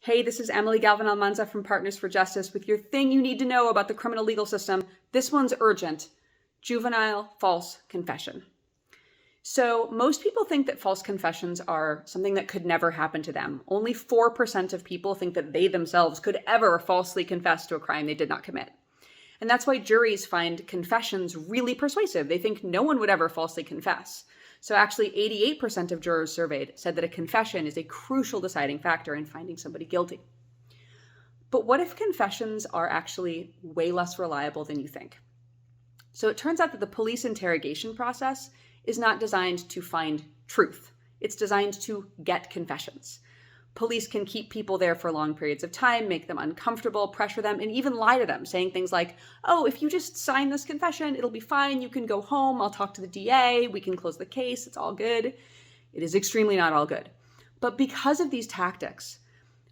Hey, this is Emily Galvan-Almanza from Partners for Justice with your thing you need to know about the criminal legal system. This one's urgent. Juvenile false confession. So most people think that false confessions are something that could never happen to them. Only 4% of people think that they themselves could ever falsely confess to a crime they did not commit. And that's why juries find confessions really persuasive. They think no one would ever falsely confess. So actually 88% of jurors surveyed said that a confession is a crucial deciding factor in finding somebody guilty. But what if confessions are actually way less reliable than you think? So it turns out that the police interrogation process is not designed to find truth. It's designed to get confessions. Police can keep people there for long periods of time, make them uncomfortable, pressure them, and even lie to them, saying things like, oh, if you just sign this confession, it'll be fine. You can go home. I'll talk to the DA. We can close the case. It's all good. It is extremely not all good. But because of these tactics,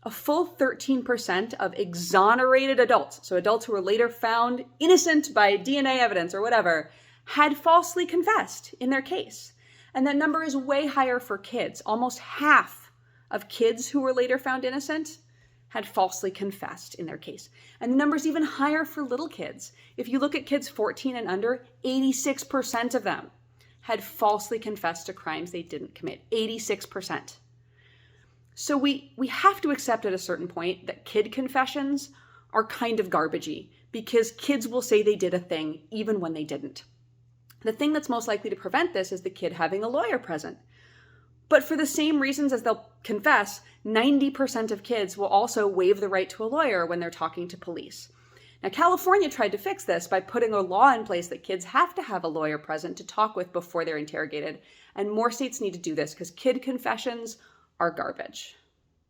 a full 13% of exonerated adults, so adults who were later found innocent by DNA evidence or whatever, had falsely confessed in their case. And that number is way higher for kids. Almost half of kids who were later found innocent had falsely confessed in their case. And the number's even higher for little kids. If you look at kids 14 and under, 86% of them had falsely confessed to crimes they didn't commit. 86%. So we have to accept at a certain point that kid confessions are kind of garbagey because kids will say they did a thing even when they didn't. The thing that's most likely to prevent this is the kid having a lawyer present. But for the same reasons as they'll confess, 90% of kids will also waive the right to a lawyer when they're talking to police. Now, California tried to fix this by putting a law in place that kids have to have a lawyer present to talk with before they're interrogated. And more states need to do this because kid confessions are garbage.